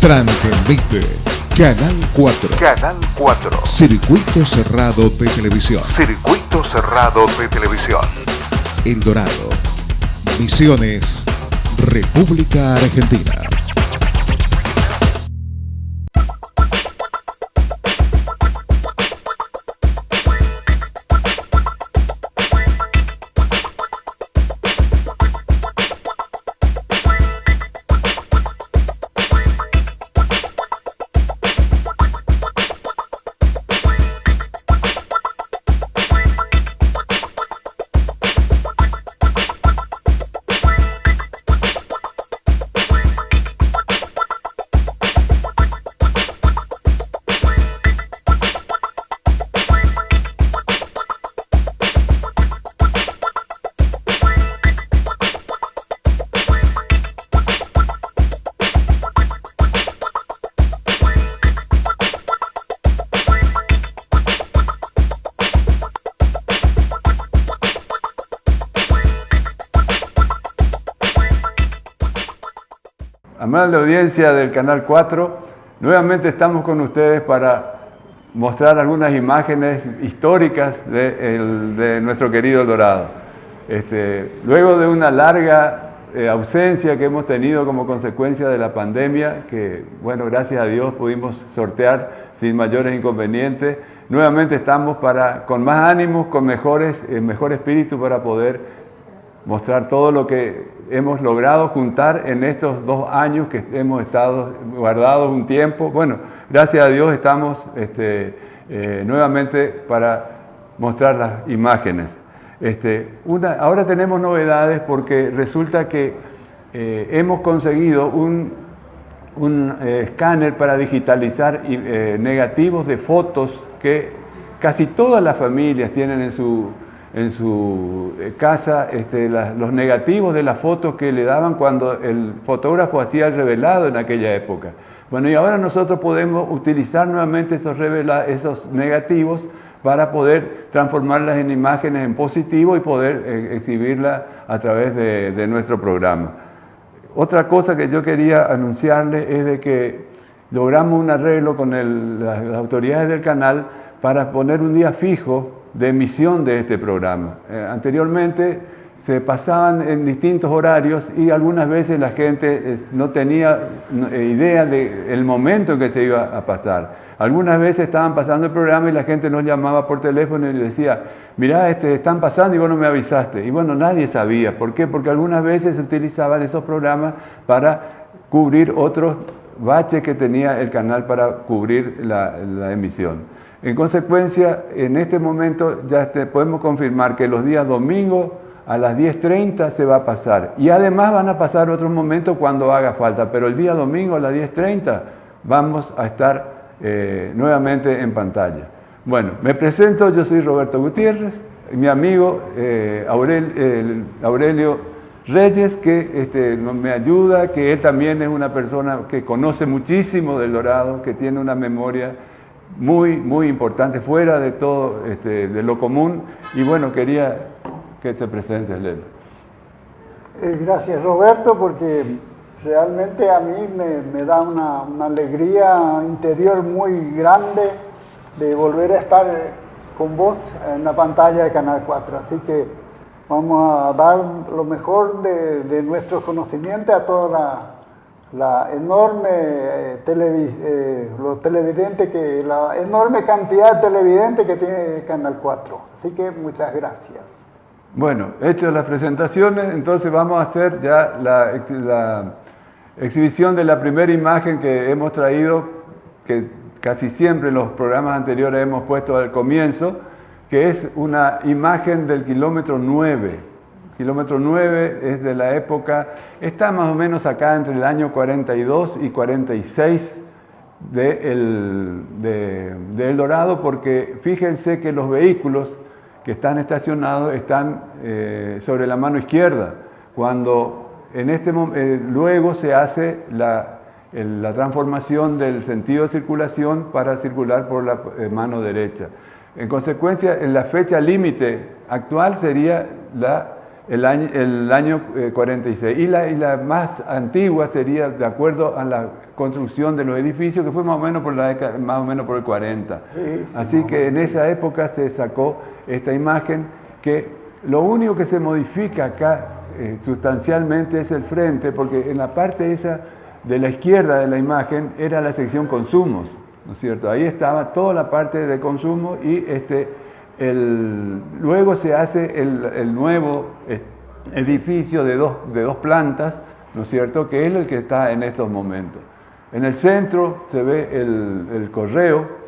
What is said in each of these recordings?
Transmite Canal 4. Canal 4. Circuito cerrado de televisión. Circuito cerrado de televisión. El Dorado. Misiones, República Argentina. Amable audiencia del Canal 4, nuevamente estamos con ustedes para mostrar algunas imágenes históricas de nuestro querido El Dorado. Luego de una larga ausencia que hemos tenido como consecuencia de la pandemia, que bueno, gracias a Dios pudimos sortear sin mayores inconvenientes, nuevamente estamos con más ánimos, con mejor espíritu para poder mostrar todo lo que hemos logrado juntar en estos 2 años que hemos estado guardados un tiempo. Bueno, gracias a Dios estamos nuevamente para mostrar las imágenes. Ahora tenemos novedades porque resulta que hemos conseguido un escáner para digitalizar negativos de fotos que casi todas las familias tienen en su casa, los negativos de las fotos que le daban cuando el fotógrafo hacía el revelado en aquella época. Bueno, y ahora nosotros podemos utilizar nuevamente esos negativos para poder transformarlas en imágenes en positivo y poder exhibirlas a través de nuestro programa. Otra cosa que yo quería anunciarles es de que logramos un arreglo con las autoridades del canal para poner un día fijo de emisión de este programa. Anteriormente se pasaban en distintos horarios y algunas veces la gente no tenía idea del momento en que se iba a pasar. Algunas veces estaban pasando el programa y la gente nos llamaba por teléfono y decía, mirá, están pasando y vos no me avisaste. Y bueno, nadie sabía. ¿Por qué? Porque algunas veces se utilizaban esos programas para cubrir otros baches que tenía el canal para cubrir la emisión. En consecuencia, en este momento ya podemos confirmar que los días domingos a las 10:30 se va a pasar. Y además van a pasar otros momentos cuando haga falta, pero el día domingo a las 10:30 vamos a estar nuevamente en pantalla. Bueno, me presento, yo soy Roberto Gutiérrez, mi amigo Aurelio Reyes, que me ayuda, que él también es una persona que conoce muchísimo del Dorado, que tiene una memoria muy importante, fuera de todo, de lo común, y bueno, quería que te presentes, Lelo. Gracias, Roberto, porque realmente a mí me da una alegría interior muy grande de volver a estar con vos en la pantalla de Canal 4, así que vamos a dar lo mejor de nuestros conocimientos a toda la enorme la enorme cantidad de televidentes que tiene Canal 4. Así que muchas gracias. Bueno, hechas las presentaciones, entonces vamos a hacer ya la exhibición de la primera imagen que hemos traído, que casi siempre en los programas anteriores hemos puesto al comienzo, que es una imagen del kilómetro 9. Kilómetro 9 es de la época, está más o menos acá entre el año 42 y 46 de El Dorado, porque fíjense que los vehículos que están estacionados están sobre la mano izquierda, cuando luego se hace la transformación del sentido de circulación para circular por la mano derecha. En consecuencia, en la fecha límite actual sería el año 46. Y la más antigua sería de acuerdo a la construcción de los edificios, que fue más o menos por la década, más o menos por el 40. Sí, Así que en esa época se sacó esta imagen, que lo único que se modifica acá sustancialmente es el frente, porque en la parte esa de la izquierda de la imagen era la sección consumos, ¿no es cierto? Ahí estaba toda la parte de consumo y luego se hace el nuevo edificio de dos plantas, ¿no es cierto?, que es el que está en estos momentos. En el centro se ve el correo,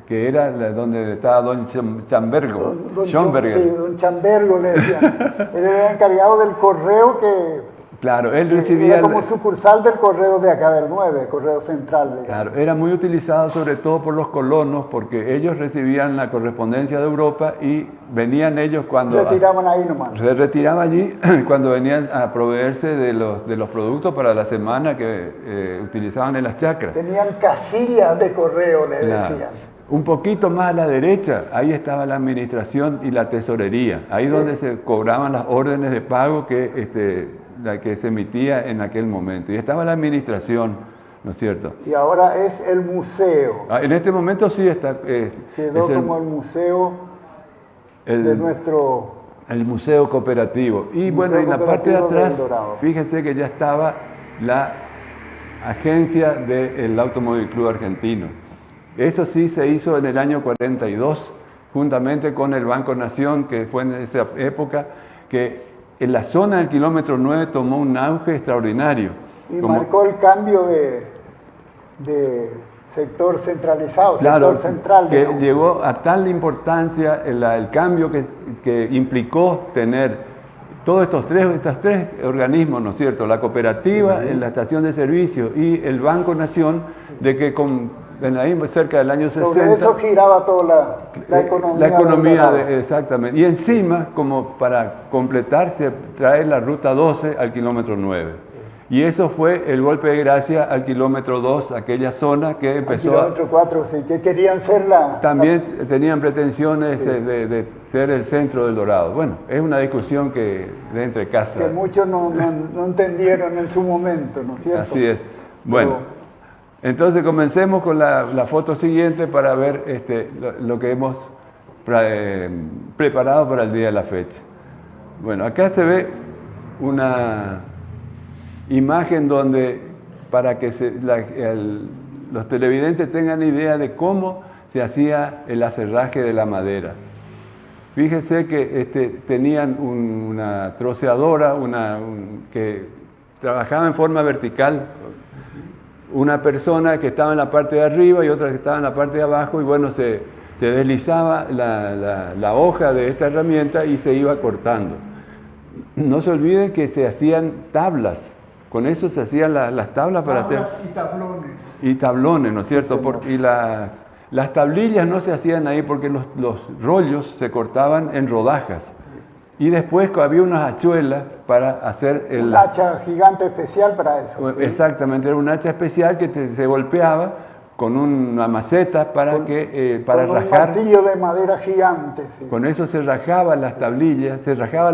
que era donde estaba don Chambergo. Schomberger. Sí, don Chambergo le decían. Él era el encargado del correo que... Claro, él recibía... Era como sucursal del correo de acá del 9, correo central. Digamos. Claro, era muy utilizado sobre todo por los colonos, porque ellos recibían la correspondencia de Europa y venían ellos cuando... Retiraban ahí nomás. Se retiraban allí cuando venían a proveerse de los productos para la semana que utilizaban en las chacras. Tenían casillas de correo, le decían. Un poquito más a la derecha, ahí estaba la administración y la tesorería, ahí donde se cobraban las órdenes de pago la que se emitía en aquel momento. Y estaba la administración, ¿no es cierto? Y ahora es el museo. En este momento sí está... Quedó como el museo de nuestro... El museo cooperativo. Y bueno, en la parte de atrás, fíjense que ya estaba la agencia del Automóvil Club Argentino. Eso sí se hizo en el año 42, juntamente con el Banco Nación, que fue en esa época, que en la zona del kilómetro 9 tomó un auge extraordinario. Y marcó el cambio de sector centralizado, claro, sector central. Que llegó a tal importancia el cambio que implicó tener todos estos tres organismos, ¿no es cierto? La cooperativa, la estación de servicio y el Banco Nación, de que ahí cerca del año 60... Sobre eso giraba toda la economía. La economía, exactamente. Y encima, como para completarse, trae la ruta 12 al kilómetro 9. Y eso fue el golpe de gracia al kilómetro 2, aquella zona que empezó... Al kilómetro 4, sí, que querían ser También tenían pretensiones de ser el centro del Dorado. Bueno, es una discusión de entre casas. Que muchos no entendieron en su momento, ¿no es cierto? Así es. Bueno... Entonces comencemos con la foto siguiente para ver lo que hemos preparado para el día de la fecha. Bueno, acá se ve una imagen donde, para que los televidentes tengan idea de cómo se hacía el aserraje de la madera. Fíjense que tenían una troceadora que trabajaba en forma vertical, una persona que estaba en la parte de arriba y otra que estaba en la parte de abajo, y bueno, se deslizaba la hoja de esta herramienta y se iba cortando. No se olviden que se hacían tablas, con eso se hacían las tablas para hacer... y tablones. Y tablones, ¿no es cierto? Y las tablillas no se hacían ahí porque los rollos se cortaban en rodajas. Y después había unas hachuelas para hacer un hacha gigante especial para eso. Exactamente, era un hacha especial que se golpeaba con una maceta para rajar. Un martillo de madera gigante. Sí. Con eso se rajaban las tablillas, se rajaba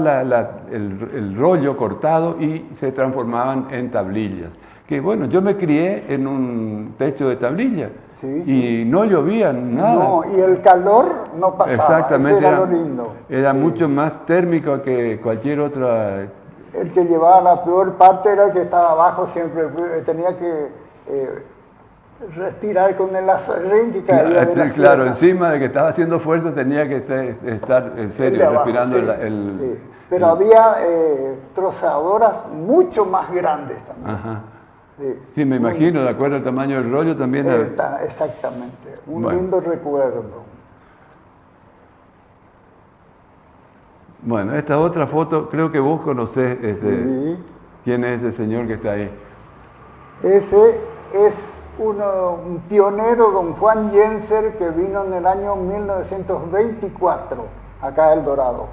el rollo cortado y se transformaban en tablillas. Que bueno, yo me crié en un techo de tablillas. Sí, sí. Y no llovía nada. No, y el calor no pasaba. Exactamente, era lo lindo. Era mucho más térmico que cualquier otra. El que llevaba la peor parte era el que estaba abajo, siempre tenía que respirar con el acerrín que caía de la claro, sierra. Encima de que estaba haciendo fuerza tenía que estar en serio, abajo, respirando sí, sí. Pero había trozadoras mucho más grandes también. Ajá. Sí, me imagino, de acuerdo al tamaño del rollo también. Exactamente, un lindo recuerdo. Bueno, esta otra foto, creo que vos conocés quién es ese señor que está ahí. Ese es un pionero, don Juan Yenser, que vino en el año 1924 acá a El Dorado.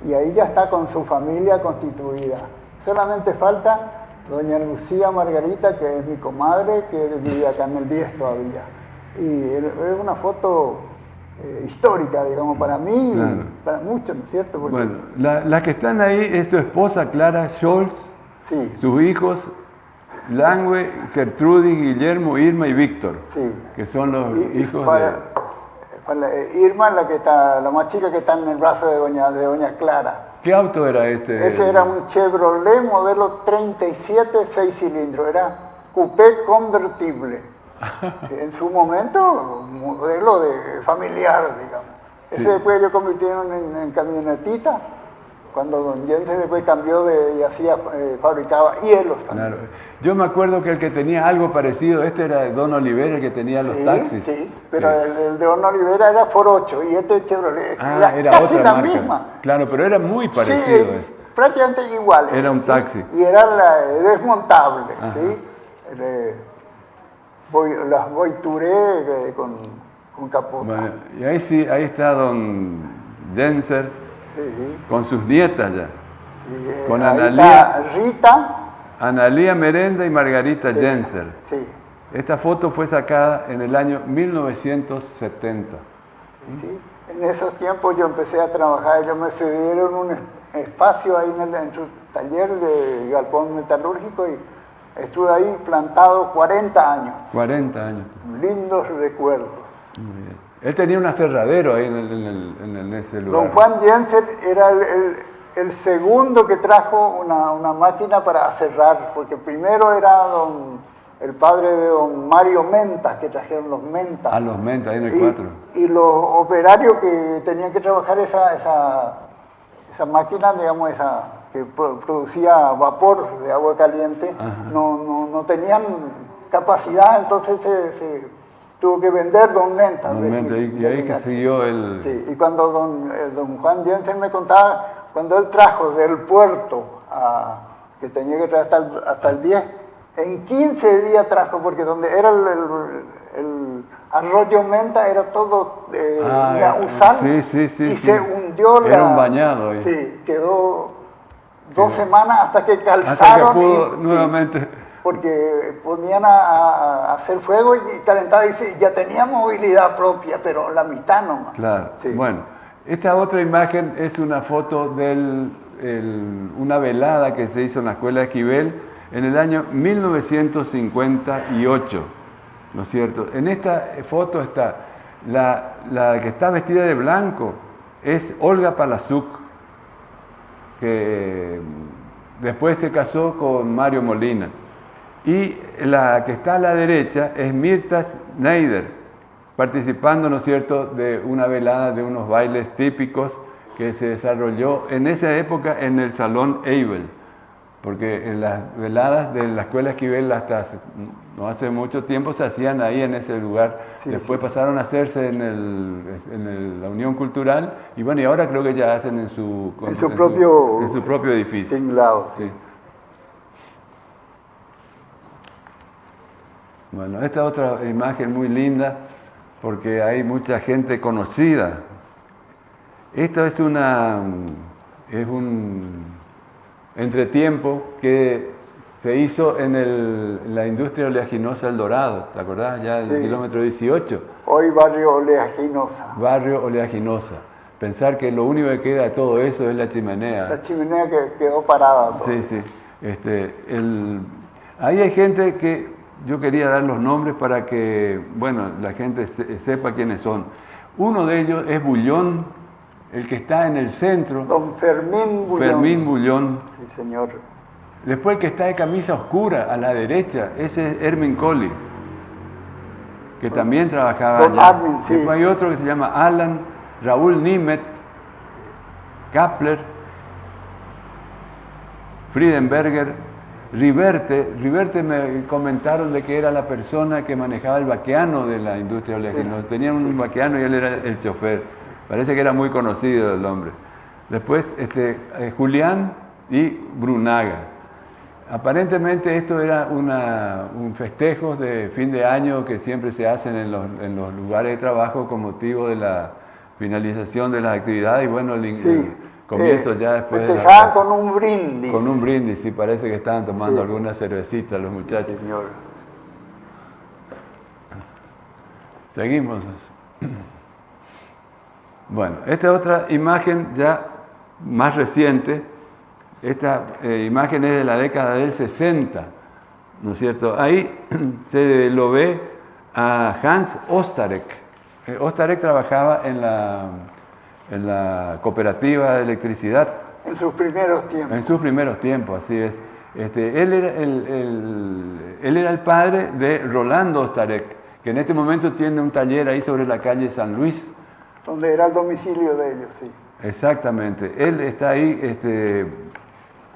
Y ahí ya está con su familia constituida. Solamente falta doña Lucía Margarita, que es mi comadre, que vive acá en el 10 todavía. Y es una foto histórica, digamos, para mí Claro. y para muchos, ¿no es cierto? Porque, Bueno, las que están ahí es su esposa Clara Scholz, sí, sus hijos Langue, Gertrudis, Guillermo, Irma y Víctor, sí. que son los Y hijos Irma, la más chica que está en el brazo de doña Clara. ¿Qué auto era este? Ese era un Chevrolet modelo 37, 6 cilindros, era coupé convertible. En su momento, modelo de familiar, digamos. Ese Sí. después lo convirtieron en camionetita, cuando don Jensen después cambió y fabricaba hielos también. Claro. Yo me acuerdo que el que tenía algo parecido, este era Don Olivera, el que tenía los taxis. Sí, pero el de Don Olivera era Ford 8 y este Chevrolet Era casi otra la marca. misma. Claro, pero era muy parecido. Sí, prácticamente igual. Era un taxi. Y era desmontable, Ajá. ¿sí? Las Voituré con capota. Bueno, y ahí sí, ahí está Don Jenser Sí. con sus nietas ya. Y, Con ahí Analía. está Rita. Analía Merenda y Margarita Jenser. Sí, Esta foto fue sacada en el año 1970. sí. En esos tiempos yo empecé a trabajar, ellos me cedieron un espacio ahí en su taller de galpón metalúrgico y estuve ahí plantado 40 años. 40 años. Lindos recuerdos. Muy bien. Él tenía un aserradero ahí en ese lugar. Don Juan Jensen era el segundo que trajo una máquina para aserrar, porque primero era el padre de don Mario Mentas, que trajeron los Mentas. A los mentas, ahí en el 4. Y los operarios que tenían que trabajar esa máquina, digamos, que producía vapor de agua caliente, no tenían capacidad, entonces se tuvo que vender don Mentas. Y ahí que siguió el... Sí, y cuando don Juan Jensen me contaba, cuando él trajo del puerto, que tenía que traer hasta el 10, en 15 días trajo, porque donde era el arroyo Menta era todo usado, sí, y se hundió Era un bañado ahí. Sí, quedó 2 semanas hasta que calzaron. Hasta que pudo nuevamente... Porque ponían a hacer fuego y calentaba y ya tenía movilidad propia, pero la mitad nomás. Claro. Sí. Bueno, esta otra imagen es una foto de una velada que se hizo en la Escuela de Esquivel en el año 1958, ¿no es cierto? En esta foto está la que está vestida de blanco, es Olga Palazuk, que después se casó con Mario Molina. Y la que está a la derecha es Mirta Schneider, participando, ¿no es cierto?, de una velada, de unos bailes típicos que se desarrolló en esa época en el Salón Eibel, porque en las veladas de la Escuela Esquivel hasta no hace mucho tiempo se hacían ahí en ese lugar. Sí, después pasaron a hacerse en la Unión Cultural y bueno, y ahora creo que ya hacen en su propio edificio. Tinglado. Sí. Bueno, esta otra imagen muy linda porque hay mucha gente conocida. Esto es un entretiempo que se hizo en la industria oleaginosa El Dorado, ¿te acordás? Ya en el kilómetro 18. Hoy barrio Oleaginosa. Barrio Oleaginosa. Pensar que lo único que queda de todo eso es la chimenea. La chimenea que quedó parada. Sí, sí. Ahí hay gente que yo quería dar los nombres para que, bueno, la gente sepa quiénes son. Uno de ellos es Bullón, el que está en el centro. Don Fermín Bullón. Fermín Bullón. Sí, señor. Después el que está de camisa oscura a la derecha, ese es Hermin Colli, que también trabajaba Don allá. Armin, sí. Después hay otro que se llama Alan, Raúl Nimet, Kapler, Friedenberger, Riverte me comentaron de que era la persona que manejaba el vaqueano de la industria oleaginosa. Sí. Tenían un vaqueano y él era el chofer. Parece que era muy conocido el hombre. Después Julián y Brunaga. Aparentemente esto era un festejo de fin de año que siempre se hacen en los lugares de trabajo con motivo de la finalización de las actividades y bueno, el comienzo ya después de festejaban con un brindis. Con un brindis, sí, parece que estaban tomando alguna cervecita los muchachos. Sí, señor. Bueno, esta otra imagen ya más reciente, esta imagen es de la década del 60, ¿no es cierto? Ahí se lo ve a Hans Ostarek. Ostarek trabajaba en la cooperativa de electricidad. En sus primeros tiempos. En sus primeros tiempos, así es. Él era el padre de Rolando Ostarek, que en este momento tiene un taller ahí sobre la calle San Luis. Donde era el domicilio de ellos, sí. Exactamente. Él está ahí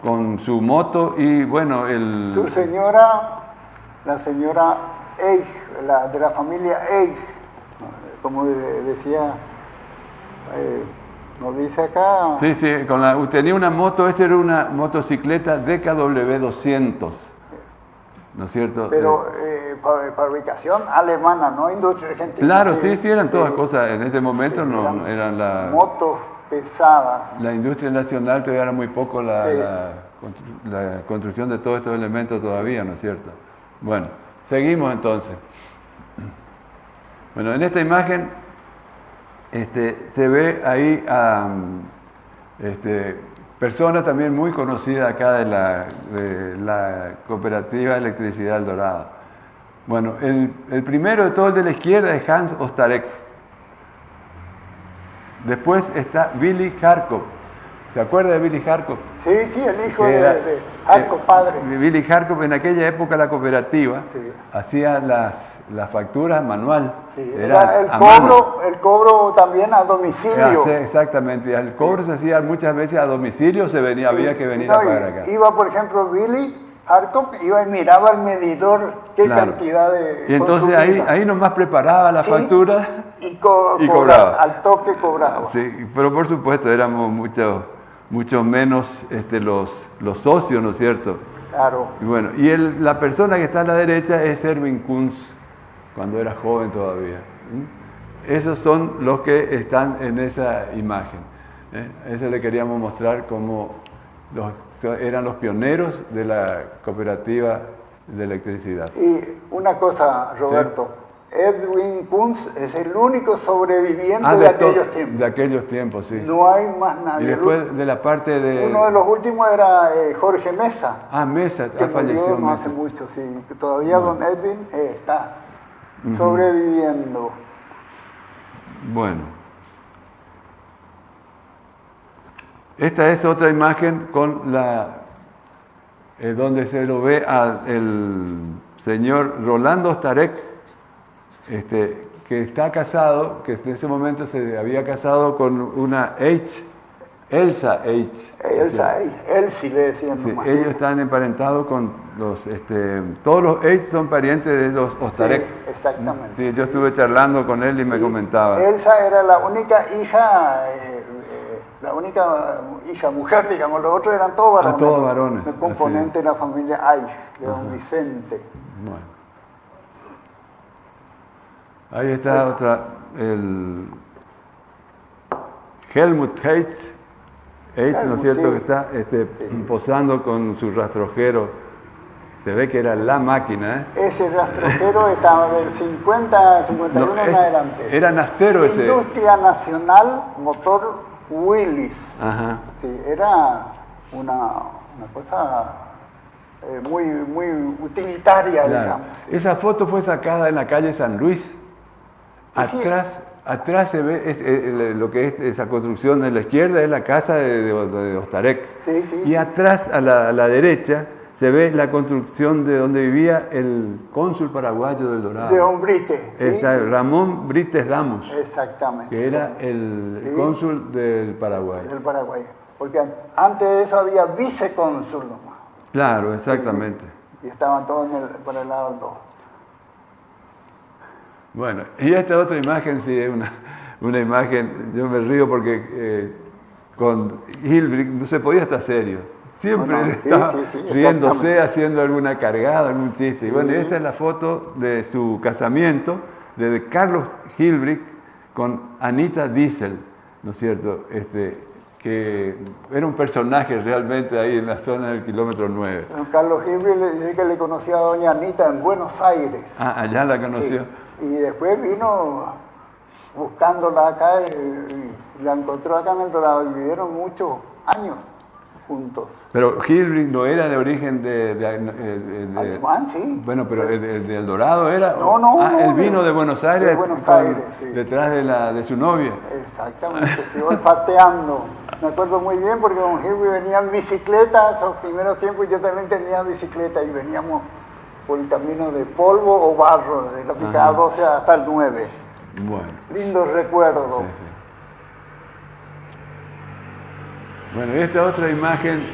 con su moto y bueno, Su señora, la señora Eich, de la familia Eich, como decía, nos dice acá. Sí, tenía una moto, esa era una motocicleta DKW 200, ¿no es cierto? Pero fabricación alemana, no industria argentina. Claro, sí, eran todas cosas, en ese momento no eran motos pesadas. La industria nacional todavía era muy poco la construcción de todos estos elementos todavía, ¿no es cierto? Bueno, seguimos entonces. Bueno, en esta imagen se ve ahí a persona también muy conocida acá de la Cooperativa de Electricidad El Dorado. Bueno, el primero de todos de la izquierda es Hans Ostarek. Después está Billy Harkov. ¿Se acuerda de Billy Harkov? Sí, el hijo de Harkov, padre. Billy Harkov, en aquella época la cooperativa hacía las facturas manual. Sí, era el cobro también a domicilio. Exactamente, el cobro se hacía muchas veces a domicilio, había que venir a pagar acá. Iba, por ejemplo, Billy Harkov, iba y miraba al medidor qué cantidad de... Y entonces ahí nomás preparaba la factura y cobraba. Al toque cobraba. Sí, pero por supuesto éramos mucho menos los socios, ¿no es cierto? Claro. Y bueno, la persona que está a la derecha es Erwin Kunz, cuando era joven todavía. Esos son los que están en esa imagen. Eso le queríamos mostrar como eran los pioneros de la cooperativa de electricidad. Y una cosa, Roberto, ¿sí? Erwin Kunz es el único sobreviviente de aquellos tiempos. De aquellos tiempos, sí. No hay más nadie. Y después de la parte de... Uno de los últimos era Jorge Mesa. Mesa, que falleció no Mesa. hace mucho, sí. Todavía don Edwin está sobreviviendo. Bueno. Esta es otra imagen con donde se lo ve al señor Rolando Ostarek, que está casado, que en ese momento se había casado con una Elsa Eich. Elsie le decían Sí, nomás. ellos están emparentados con todos los Eich son parientes de los Ostarek. Sí, exactamente. Sí, yo estuve charlando con él y me comentaba. Elsa era la única hija, mujer, digamos, los otros eran todos varones. Todos varones. El componente de la familia Eich, de don Vicente. Bueno. Ahí está otra, el Helmut Heitz, ¿no es cierto? Sí. Que está posando con su rastrojero. Se ve que era la máquina, Ese rastrojero estaba del 51 en adelante. Era Nastero ese. Industria Nacional Motor Willis. Ajá. Sí, era una cosa muy utilitaria, Claro. digamos. Sí. Esa foto fue sacada en la calle San Luis. Atrás se ve lo que es esa construcción de la izquierda, es la casa de Ostarek. Sí. Y atrás, a la derecha, se ve la construcción de donde vivía el cónsul paraguayo del Dorado. De don Brite. ¿Sí? Ramón Brites Ramos. Exactamente. Que era el cónsul del Paraguay. Del Paraguay. Porque antes de eso había vicecónsul nomás. Claro, exactamente. Y estaban todos por el lado del dos. Bueno, y esta otra imagen sí es una imagen, yo me río porque con Hilbrick no se podía estar serio. Siempre estaba riéndose, haciendo alguna cargada, algún chiste. Y bueno, esta es la foto de su casamiento de Carlos Hilbrick con Anita Diesel, ¿no es cierto? Que era un personaje realmente ahí en la zona del kilómetro 9. Carlos Hilbrick le dice que le conocía a doña Anita en Buenos Aires. Allá la conoció. Sí. Y después vino buscándola acá y la encontró acá en El Dorado y vivieron muchos años juntos. Pero Hilbrich no era de origen Alemán, sí. Bueno, pero el de El Dorado era... No, él vino de Buenos Aires, de Buenos Aires, sí. detrás de su novia. Exactamente, estoy olfateando. Me acuerdo muy bien porque don Hilbrich venía en bicicleta, esos primeros tiempos yo también tenía bicicleta y veníamos por el camino de polvo o barro, de la picada 12 hasta el 9. Bueno. Lindos recuerdos. Sí, sí. Bueno, esta otra imagen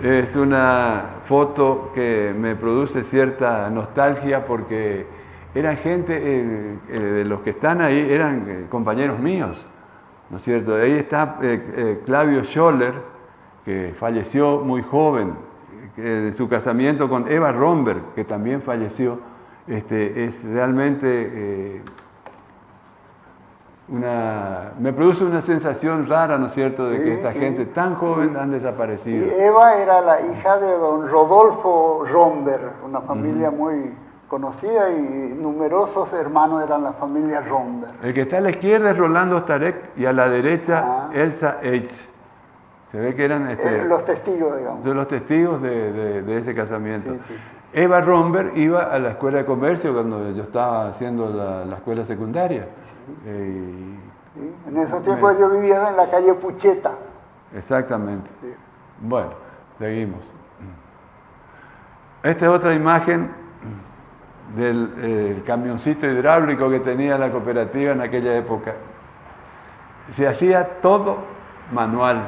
es una foto que me produce cierta nostalgia porque eran gente, de los que están ahí, eran compañeros míos, ¿no es cierto? Ahí está Clavio Scholler, que falleció muy joven, de su casamiento con Eva Romberg, que también falleció. Es realmente... me produce una sensación rara, ¿no es cierto?, de que esta gente tan joven han desaparecido. Y Eva era la hija de don Rodolfo Romberg, una familia muy conocida y numerosos hermanos eran la familia Romberg. El que está a la izquierda es Rolando Starek y a la derecha Elsa H. Se ve que eran los testigos, digamos. Los testigos de ese casamiento. Sí, sí. Eva Romberg iba a la escuela de comercio cuando yo estaba haciendo la escuela secundaria. Sí, en esos tiempos yo vivía en la calle Pucheta. Exactamente. Sí. Bueno, seguimos. Esta es otra imagen del camioncito hidráulico que tenía la cooperativa en aquella época. Se hacía todo manual,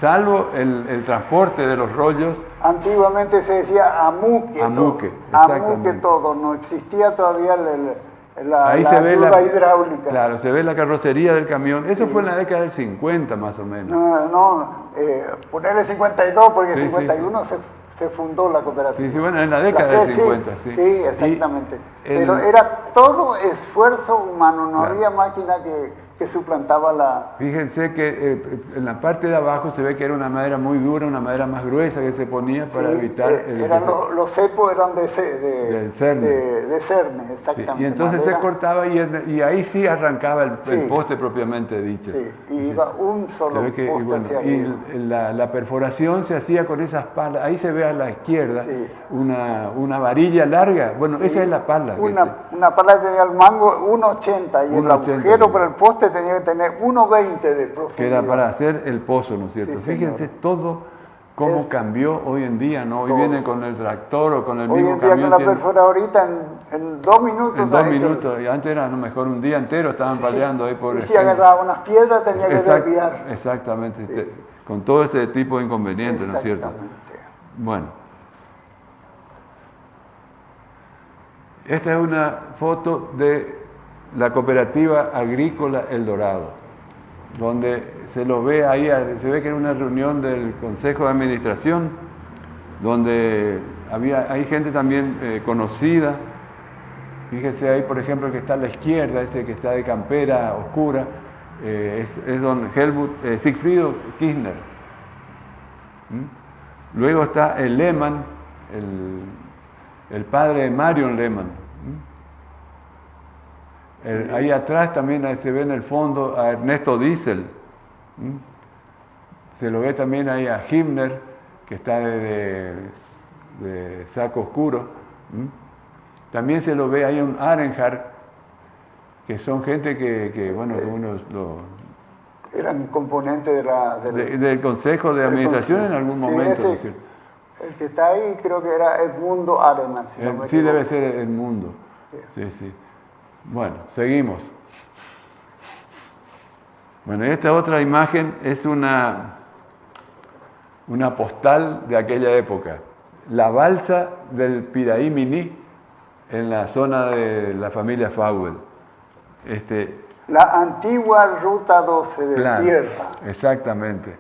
salvo el transporte de los rollos. Antiguamente se decía amuque. Amuque, todo. exactamente. Amuque todo, no existía todavía la Ahí se ve ayuda hidráulica. Claro, se ve la carrocería del camión. Eso fue en la década del 50 más o menos. Ponerle 52 porque Sí, 51 se fundó la cooperativa. Sí, bueno, en la década del 50, sí. Sí, exactamente. Y Pero era todo esfuerzo humano, no había máquina que suplantaba la... Fíjense que en la parte de abajo se ve que era una madera muy dura, una madera más gruesa que se ponía para evitar... los cepos eran de cerne. De cerne, exactamente. Sí, y entonces madera. se cortaba y ahí sí arrancaba el poste propiamente dicho. Sí, y iba un solo Se ve que, poste hacia arriba. la perforación se hacía con esas palas. Ahí se ve a la izquierda una varilla larga. Bueno, esa es la pala. Una pala que tenía el mango 1,80 y el 1,80, agujero para el poste tenía que tener 1,20 de profundidad. Que era para hacer el pozo, ¿no es cierto? Sí, Fíjense todo cómo cambió hoy en día, ¿no? Hoy todo. viene con el tractor o con el Hoy mismo en día camión. con la perforadorita en 2 minutos. En 2 minutos, y antes era a lo mejor un día entero, estaban peleando ahí por... Y si agarraba unas piedras tenía que desviar. Exactamente, con todo ese tipo de inconvenientes, ¿no es cierto? Bueno. Esta es una foto de la cooperativa agrícola El Dorado, donde se lo ve ahí, se ve que era una reunión del Consejo de Administración, donde hay gente también conocida. Fíjese ahí, por ejemplo, el que está a la izquierda, ese que está de campera oscura, es don Sigfrido Kirchner. Luego está el Lehmann, el padre de Marion Lehmann. Ahí atrás también se ve en el fondo a Ernesto Diesel. Se lo ve también ahí a Himmler, que está de saco oscuro. También se lo ve ahí a un Arenhardt, que son gente que bueno, que uno eran componentes del Consejo de Administración en algún momento, ¿no es cierto? El que está ahí creo que era Edmundo Arenhardt. Sí, debe ser Edmundo. Sí, sí. Bueno, seguimos. Bueno, esta otra imagen es una postal de aquella época. La balsa del Piraí Miní en la zona de la familia Fauvel. La antigua ruta 12 de tierra. Exactamente.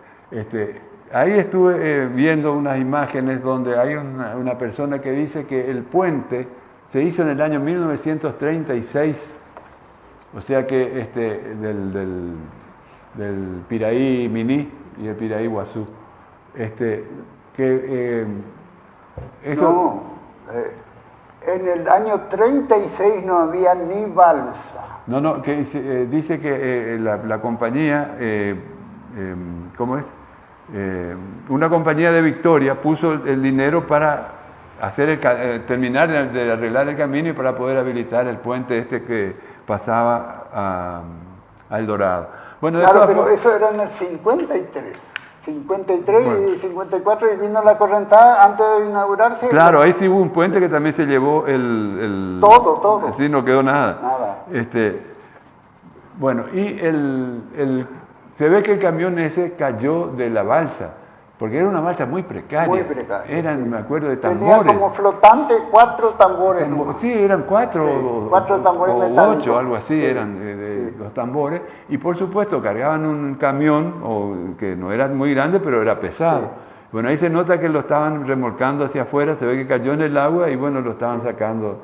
Ahí estuve viendo unas imágenes donde hay una persona que dice que el puente se hizo en el año 1936, o sea que del Piraí Miní y el Piraí Guazú. En el año 36 no había ni balsa. No, que dice que la compañía, ¿cómo es? Una compañía de Victoria puso el dinero para hacer terminar de arreglar el camino y para poder habilitar el puente este que pasaba a El Dorado. Bueno, Claro, pero eso era en el 53. 53 Bueno. y 54 y vino la correntada antes de inaugurarse. Claro, ahí sí hubo un puente que también se llevó el Todo. Sí, no quedó nada. Nada. Bueno, y se ve que el camión ese cayó de la balsa, porque era una balsa muy precaria. Muy precaria, Eran, sí. me acuerdo, de Tenía tambores. como flotante 4 tambores. Sí, eran 4 Sí, 4 tambores o metálicos. 8, algo así, Sí, eran sí. los tambores. Y por supuesto cargaban un camión que no era muy grande, pero era pesado. Sí. Bueno, ahí se nota que lo estaban remolcando hacia afuera, se ve que cayó en el agua y bueno, lo estaban sacando.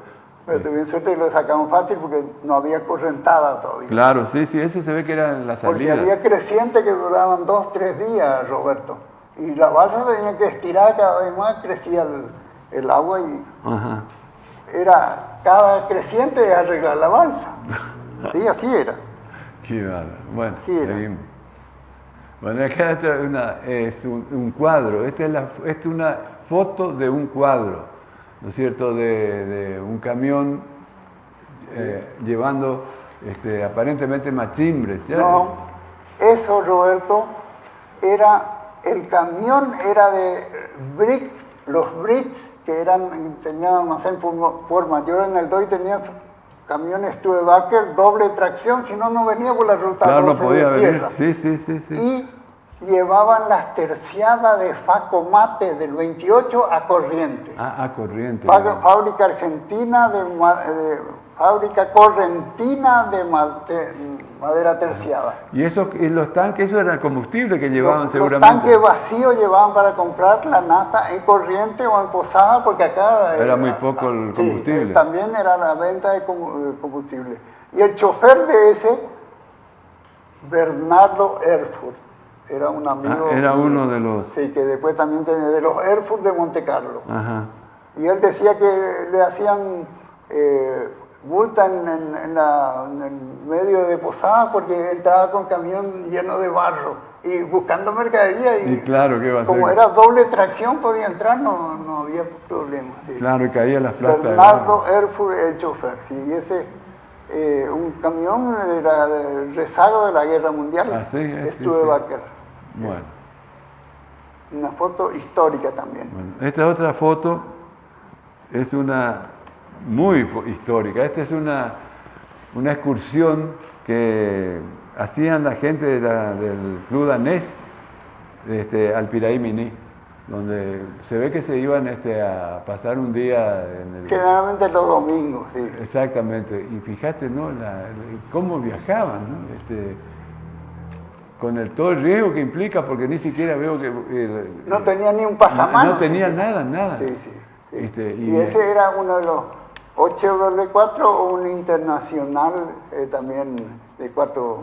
Pero tuvieron suerte y lo sacaron fácil porque no había correntada todavía. Claro, sí, ese se ve que era la Porque salida. había crecientes que duraban 2-3 días, Roberto. Y la balsa tenía que estirar cada vez más, crecía el agua y Ajá. era cada creciente arreglar la balsa. Sí, así era. Qué bárbaro. Bueno, Sí, era. seguimos. Bueno, acá es un cuadro. Esta es una foto de un cuadro, ¿no es cierto? De un camión llevando aparentemente machimbres. ¿Ya? No, eso, Roberto, el camión era de bricks, los bricks que tenían almacén por mayor en el DOI, tenían camiones Studebaker, doble tracción, si no, no venía por la ruta Claro, no 12 podía de venir. tierra. Sí. Y llevaban las terciadas de Facomate del 28 a Corrientes. A Corrientes. Fábrica argentina fábrica correntina de madera terciada. Y los tanques, eso era el combustible que llevaban Los seguramente. tanques vacíos llevaban para comprar la nafta en Corrientes o en Posada, porque acá Era muy poco el combustible. Sí, también era la venta de combustible. Y el chofer de ese, Bernardo Erfurt, era un amigo. Era uno de los. Sí, que después también tenía de los Erfurt de Monte Carlo. Ajá. Y él decía que le hacían multa en el medio de Posada porque entraba con camión lleno de barro y buscando mercadería. Y claro, ¿qué va a como hacer? era doble tracción podía entrar, no había problema. Sí. Claro, y caía las plastas. Bernardo Erfurt, el chofer, sí, y ese un camión era del rezago de la Guerra Mundial. Ah, sí, Studebaker. Bueno. Una foto histórica también. Bueno, esta otra foto es una muy histórica. Esta es una excursión que hacían la gente del club danés al Piraí Miní, donde se ve que se iban a pasar un día en el... Generalmente los domingos, sí. Exactamente. Y fíjate, ¿no? Cómo viajaban, ¿no? Con todo el riesgo que implica, porque ni siquiera veo que... no tenía ni un pasamanos. No tenía nada. Sí. Y Y ese era uno de los 8 Chevrolet 4 o un internacional también de 4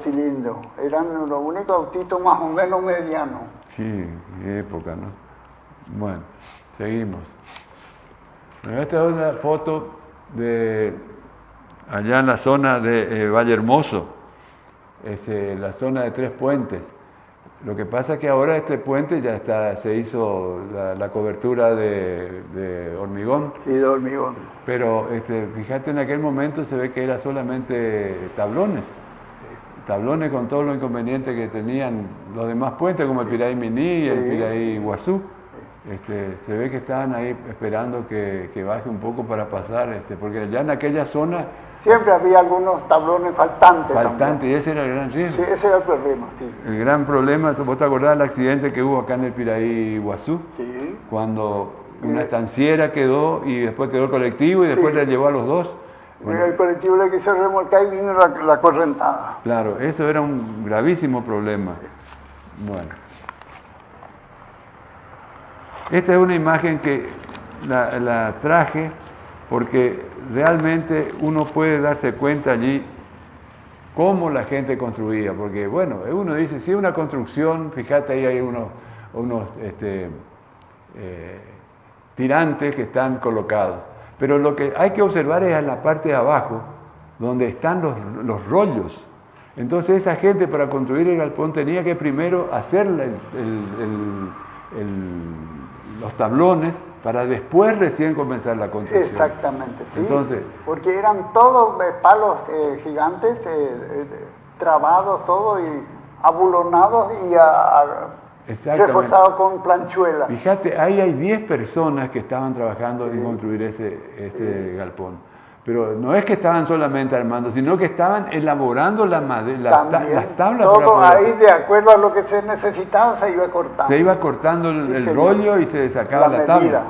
cilindros. Eran los únicos autitos más o menos medianos. Sí, qué época, ¿no? Bueno, seguimos. Bueno, esta es una foto de allá en la zona de Valle Hermoso, la zona de Tres Puentes. Lo que pasa es que ahora este puente ya se hizo la cobertura de hormigón. Sí, de hormigón. Pero fíjate, en aquel momento se ve que era solamente tablones con todos los inconvenientes que tenían los demás puentes, como el Piraí Miní y el Piraí Iguazú. Se ve que estaban ahí esperando que baje un poco para pasar, porque ya en aquella zona... Siempre había algunos tablones faltantes. Y ese era el gran riesgo. Sí, ese era el problema, sí. El gran problema, ¿vos te acordás del accidente que hubo acá en el Piraí Iguazú? Sí. Cuando una estanciera quedó y después quedó el colectivo y después le llevó a los dos. Bueno, El colectivo le quiso remolcar y vino la correntada. claro, eso era un gravísimo problema. Bueno. Esta es una imagen que la traje porque realmente uno puede darse cuenta allí cómo la gente construía, porque bueno, uno dice, si es una construcción, fíjate ahí hay unos tirantes que están colocados. Pero lo que hay que observar es en la parte de abajo, donde están los rollos. Entonces esa gente para construir el galpón tenía que primero hacer los tablones para después recién comenzar la construcción. Exactamente, sí. Entonces, porque eran todos palos gigantes, trabados todo y abulonados y reforzados con planchuelas. Fíjate, ahí hay 10 personas que estaban trabajando en construir ese galpón. Pero no es que estaban solamente armando, sino que estaban elaborando las tablas. Todo ahí, de acuerdo a lo que se necesitaba, se iba cortando. Se iba cortando el rollo y se sacaba la tabla.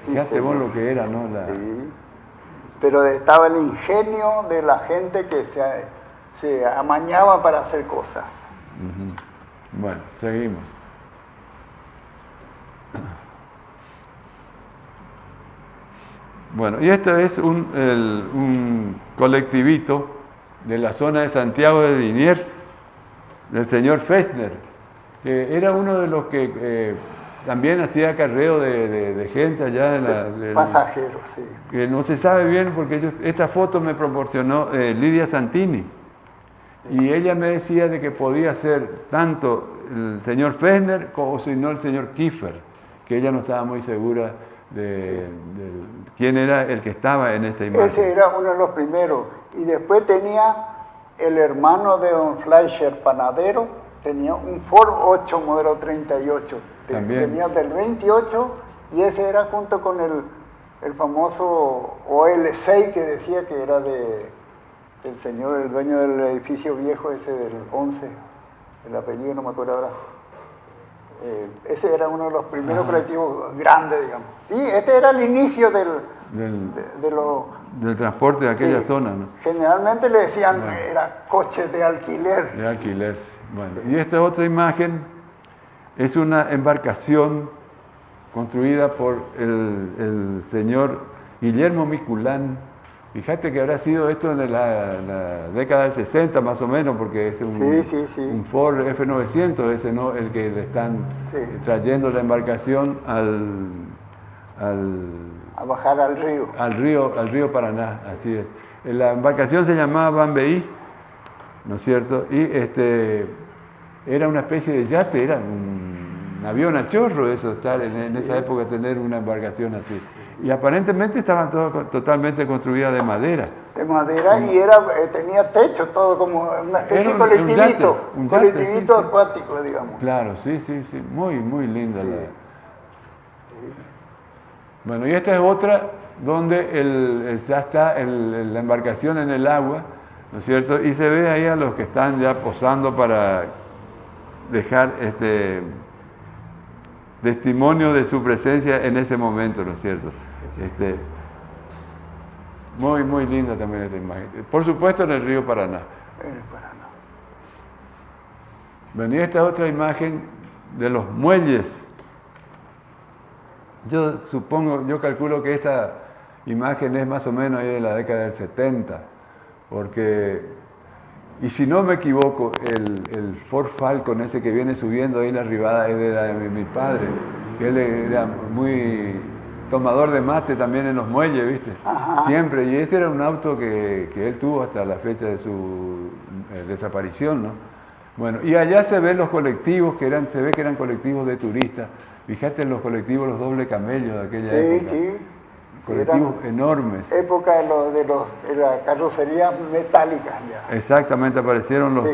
Fíjate vos lo que era, ¿no? Sí. Pero estaba el ingenio de la gente que se amañaba para hacer cosas. Bueno, seguimos. Bueno, y este es un colectivito de la zona de Santiago de Liniers, del señor Fechner, que era uno de los que también hacía acarreo de gente allá. Pasajeros, sí. Que no se sabe bien porque esta foto me proporcionó Lidia Santini. Y ella me decía de que podía ser tanto el señor Fechner como si no el señor Kiefer, que ella no estaba muy segura de quién era el que estaba en esa imagen. Ese era uno de los primeros. Y después tenía el hermano de don Fleischer, panadero, tenía un Ford 8 modelo 38. También. Venía del 28 y ese era junto con el famoso OL6 que decía que era el señor, el dueño del edificio viejo ese del 11, el apellido no me acuerdo ahora. Ese era uno de los primeros colectivos grandes, digamos. Sí, este era el inicio del transporte de aquella zona, ¿no? Generalmente le decían era coches de alquiler. De alquiler, bueno. Y esta otra imagen es una embarcación construida por el señor Guillermo Miculán. Fíjate que habrá sido esto en la década del 60 más o menos, porque es un Ford F900, ese no, el que le están trayendo la embarcación a bajar al río. Al río Paraná, así es. La embarcación se llamaba Bambeí, ¿no es cierto? Y era una especie de yate, era un avión a chorro eso, estar en esa época tener una embarcación así. Y aparentemente estaban totalmente construidas de madera. De madera y tenía techo todo como una especie de colectivito. Un colectivito acuático, digamos. Claro, sí. Muy, muy linda Bueno, y esta es otra donde ya está la embarcación en el agua, ¿no es cierto? Y se ve ahí a los que están ya posando para dejar testimonio de su presencia en ese momento, ¿no es cierto? Muy, muy linda también esta imagen. Por supuesto en el río Paraná. Bueno, y esta otra imagen de los muelles. Yo calculo que esta imagen es más o menos ahí de la década del 70, porque, y si no me equivoco, el Ford Falcon ese que viene subiendo ahí la arribada es de mi padre, que él era muy tomador de mate también en los muelles, ¿viste? Ajá. Siempre, y ese era un auto que él tuvo hasta la fecha de su desaparición, ¿no? Bueno, y allá se ven los colectivos, se ve que eran colectivos de turistas. Fíjate en los colectivos, los doble camellos de aquella época. Sí. Colectivos enormes. Época de la carrocería metálica ya. Exactamente, aparecieron los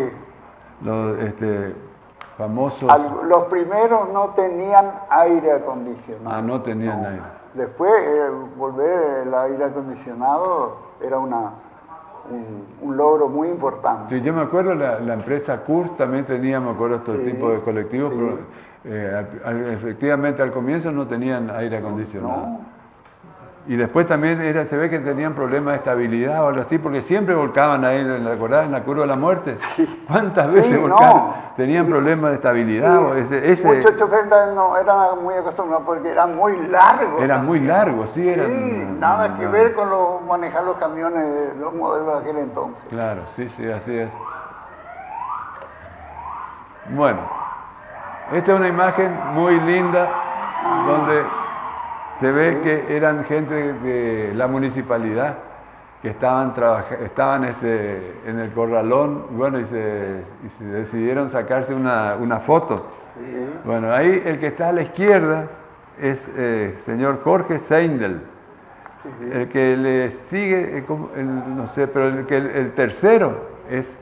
famosos... Los primeros no tenían aire acondicionado. No tenían aire. Después, volver el aire acondicionado era un logro muy importante. Sí, yo me acuerdo, la empresa Kurz también tenía, me acuerdo, estos tipos de colectivos, pero efectivamente al comienzo no tenían aire acondicionado. No. Y después también se ve que tenían problemas de estabilidad o algo así, porque siempre volcaban ahí, ¿recordás? En la curva de la muerte. Sí. ¿Cuántas veces volcaron? Tenían problemas de estabilidad. Sí. Muchos choferes no eran muy acostumbrados porque eran muy largos. Eran muy largos, sí. Nada que ver con manejar los camiones de los modelos de aquel entonces. Claro, sí, así es. Bueno, esta es una imagen muy linda donde Se ve que eran gente de la municipalidad que estaban en el corralón, bueno, y se decidieron sacarse una foto. Sí. Bueno, ahí el que está a la izquierda es señor Jorge Seindel. El que le sigue, no sé, pero el tercero es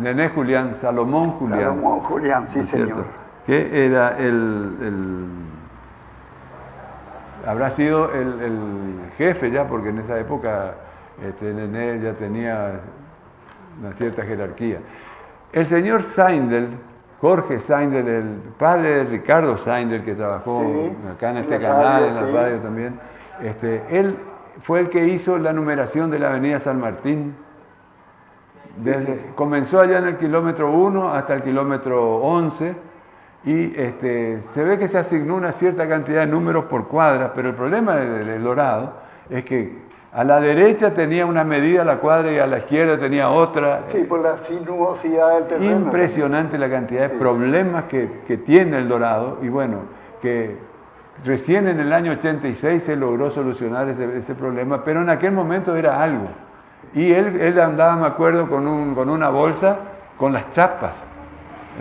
Nené Julián, Salomón Julián. Salomón Julián, sí, ¿no es cierto? señor. Que era habrá sido el jefe ya, porque en esa época Nené ya tenía una cierta jerarquía. El señor Seindel, Jorge Seindel, el padre de Ricardo Seindel, que trabajó acá en este canal, en la radio también, él fue el que hizo la numeración de la avenida San Martín. Comenzó allá en el kilómetro 1 hasta el kilómetro 11 y se ve que se asignó una cierta cantidad de números por cuadra, pero el problema del Dorado es que a la derecha tenía una medida la cuadra y a la izquierda tenía otra. Sí, por la sinuosidad del terreno. Impresionante la cantidad de problemas que tiene el Dorado, y bueno, que recién en el año 86 se logró solucionar ese problema, pero en aquel momento era algo. Y él andaba, me acuerdo, con una bolsa con las chapas.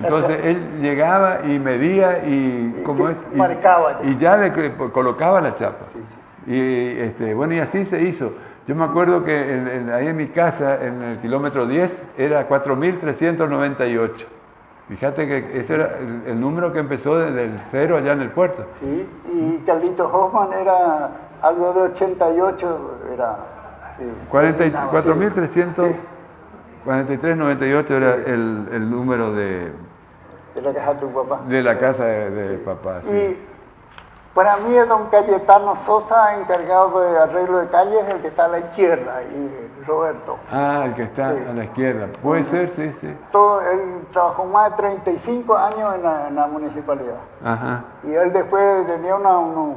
Entonces él llegaba y medía y marcaba y ya le colocaba la chapa. Y bueno, y así se hizo. Yo me acuerdo que ahí en mi casa, en el kilómetro 10, era 4.398. Fíjate que ese era el número que empezó desde el cero allá en el puerto. Sí, y Carlitos Hoffman era algo de 88, era... 4.343.98 era el número de la casa de tu papá. De la casa de papá, sí. Y para mí es don Cayetano Sosa, encargado de arreglo de calles, el que está a la izquierda, y Roberto. Ah, el que está a la izquierda. Puede ser, sí, sí. Él trabajó más de 35 años en la municipalidad. Ajá. Y él después tenía una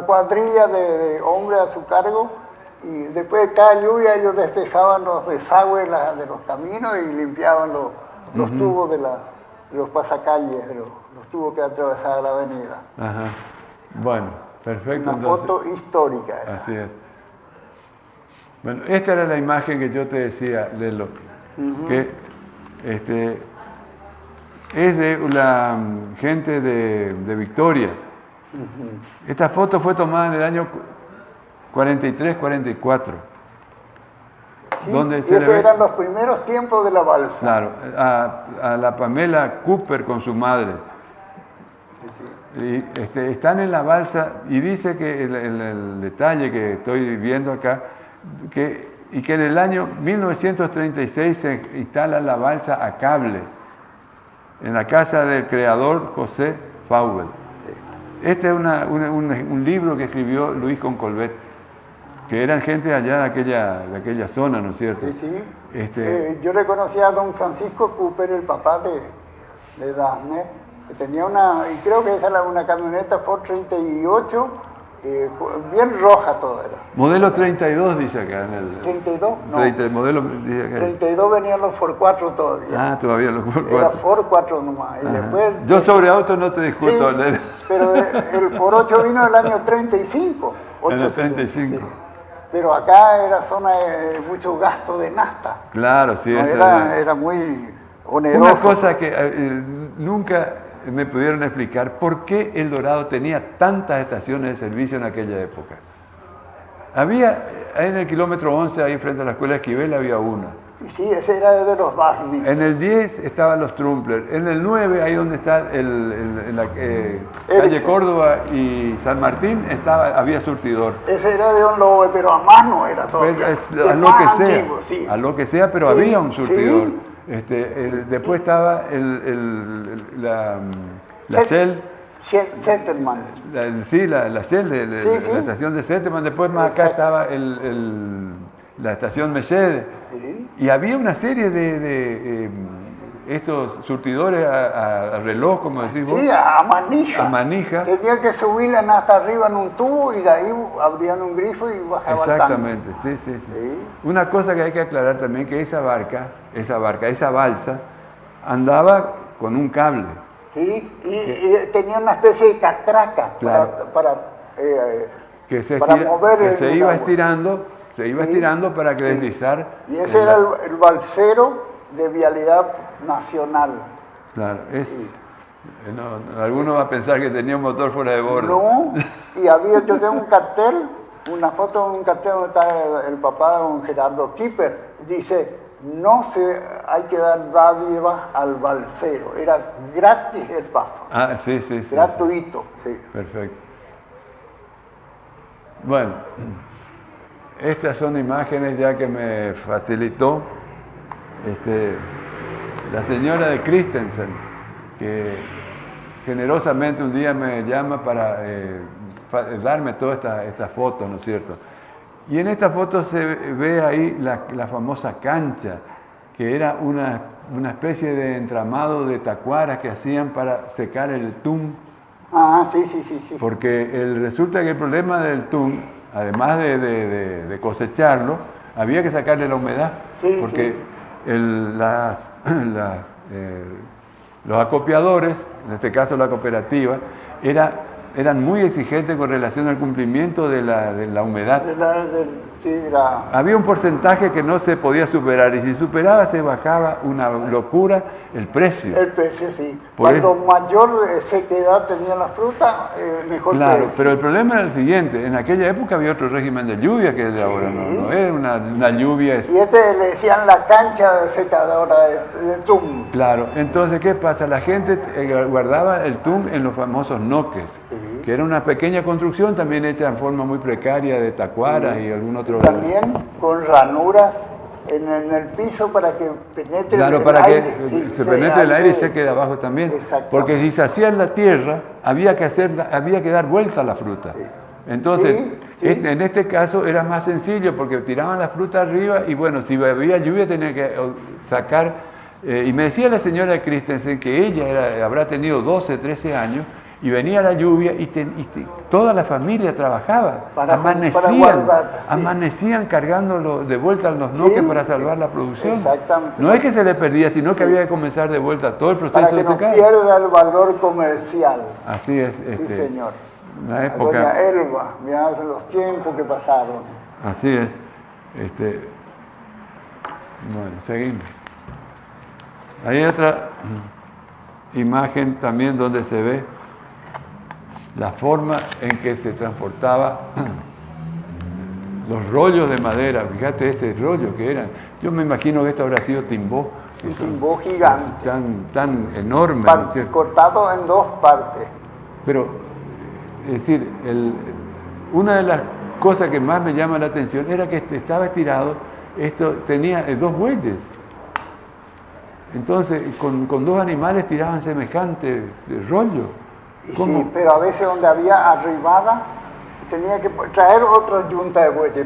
cuadrilla de hombres a su cargo, y después de cada lluvia ellos despejaban los desagües de los caminos y limpiaban los tubos de los pasacalles, los tubos que atravesaban la avenida. Ajá. Bueno, perfecto. Una foto histórica. Así es. Bueno, esta era la imagen que yo te decía, Lelo, que es de la gente de Victoria. Esta foto fue tomada en el año 43-44. Sí, donde y esos eran los primeros tiempos de la balsa. Claro, a la Pamela Cooper con su madre. Y, están en la balsa y dice que el detalle que estoy viendo acá, que en el año 1936 se instala la balsa a cable en la casa del creador José Fauvel. Este es un libro que escribió Luis Concolvet, que eran gente allá de aquella zona, ¿no es cierto? Sí, sí. Yo le conocía a don Francisco Cooper, el papá de Dafne, que tenía y creo que esa era una camioneta Ford 38, bien roja toda era. Modelo 32 dice acá en el... 32, no. Modelo dice acá. 32 venían los Ford 4 todavía. Ah, todavía los Ford 4. Era Ford 4 nomás. Y después, yo sobre autos no te discuto. Sí, pero el Ford 8 vino en el año 35. En el 35. Sí. Pero acá era zona de mucho gasto de nafta. Claro, sí. No, era muy oneroso. Una cosa que nunca me pudieron explicar, ¿por qué El Dorado tenía tantas estaciones de servicio en aquella época? Había, en el kilómetro 11, ahí frente a la escuela Esquivel, había una. Y sí, ese era de los Bagnits. En el 10 estaban los Trumpler. En el 9, ahí donde está la calle Córdoba y San Martín, había surtidor. Ese era de Don Lobe, pero a mano era todo. A lo que sea, antiguo, sí. A lo que sea, pero sí, había un surtidor. Sí. Después estaba la Shell. Zetterman. La Shell, la estación de Zetterman. Después más acá estaba la estación Mellede. Sí. Y había una serie de estos surtidores a reloj, como decís vos. Sí, a manija. A manija. Tenían que subirla hasta arriba en un tubo y de ahí abrían un grifo y bajaban. Exactamente, sí. Una cosa que hay que aclarar también, que esa balsa, andaba con un cable. Sí, y tenía una especie de catraca Claro. para para mover que el se iba agua. estirando para que deslizar. Y ese era el balsero de Vialidad Nacional. Claro, alguno va a pensar que tenía un motor fuera de borda. No, y yo tengo un cartel, una foto de un cartel donde está el papá de don Gerardo Kipper. Dice, hay que dar dádivas al balsero. Era gratis el paso. Ah, sí. Gratuito, sí. Perfecto. Bueno, estas son imágenes ya que me facilitó la señora de Christensen, que generosamente un día me llama para darme todas estas fotos, ¿no es cierto? Y en esta foto se ve ahí la famosa cancha, que era una especie de entramado de tacuaras que hacían para secar el tum. Ah, sí. Porque resulta que el problema del tum, además de cosecharlo, había que sacarle la humedad, porque los acopiadores, en este caso la cooperativa, eran muy exigentes con relación al cumplimiento de la humedad. Había un porcentaje que no se podía superar, y si superaba se bajaba una locura el precio. El precio, sí. Cuando mayor sequedad tenía la fruta, mejor Claro, precio. pero el problema era el siguiente: en aquella época había otro régimen de lluvia que el de ahora, no era una lluvia. Y le decían la cancha de secadora de tum. Claro, entonces, ¿qué pasa? La gente guardaba el tum en los famosos noques, que era una pequeña construcción también hecha en forma muy precaria de tacuaras y algún otro... También con ranuras en el piso para que penetre Claro, el para aire. que se penetre el aire y se quede abajo también. Porque si se hacía en la tierra, había que dar vuelta a la fruta. Entonces, en este caso era más sencillo porque tiraban la fruta arriba y bueno, si había lluvia tenía que sacar. Y me decía la señora Christensen que ella habrá tenido 12, 13 años y venía la lluvia y toda la familia trabajaba. Amanecían cargándolo de vuelta a los noques para salvar la producción. Exactamente. No es que se le perdía, sino que había que comenzar de vuelta todo el proceso de secado. Para que no pierda el valor comercial. Así es. Sí, señor. Una época... Doña Elba, mirá los tiempos que pasaron. Así es. Bueno, seguimos. Hay otra imagen también donde se ve la forma en que se transportaba los rollos de madera. Fíjate ese rollo que eran. Yo me imagino que esto habrá sido timbó. Un timbó gigante. Tan enorme. ¿No es cierto? Cortado en dos partes. Pero, es decir, una de las cosas que más me llama la atención era que estaba estirado, esto tenía dos bueyes. Entonces, con dos animales tiraban semejante rollo. Sí, pero a veces donde había arribada tenía que traer otra yunta de bueyes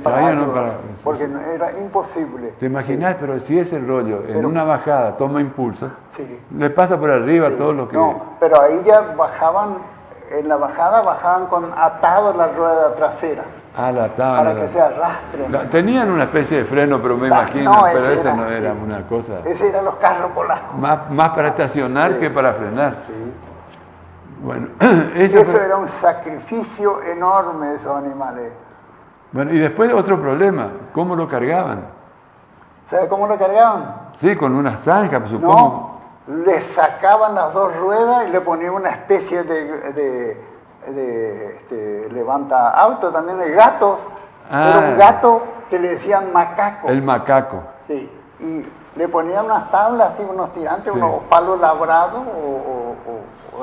porque era imposible. ¿Te imaginas? Pero si ese rollo en una bajada toma impulso, le pasa por arriba todo lo que... No, pero ahí ya bajaban, en la bajada bajaban con atado la rueda trasera. Para que se arrastren. Tenían una especie de freno, pero me imagino, pero ese no era una cosa... Ese eran los carros polacos. Más para estacionar que para frenar. Sí. Bueno, eso era un sacrificio enorme de esos animales. Bueno, y después otro problema, ¿cómo lo cargaban? ¿Sabe cómo lo cargaban? Sí, con una zanja, supongo. No, le sacaban las dos ruedas y le ponían una especie de levanta auto también de gatos. Era un gato que le decían macaco. El macaco. Sí, y le ponían unas tablas, así, unos tirantes, unos palos labrados o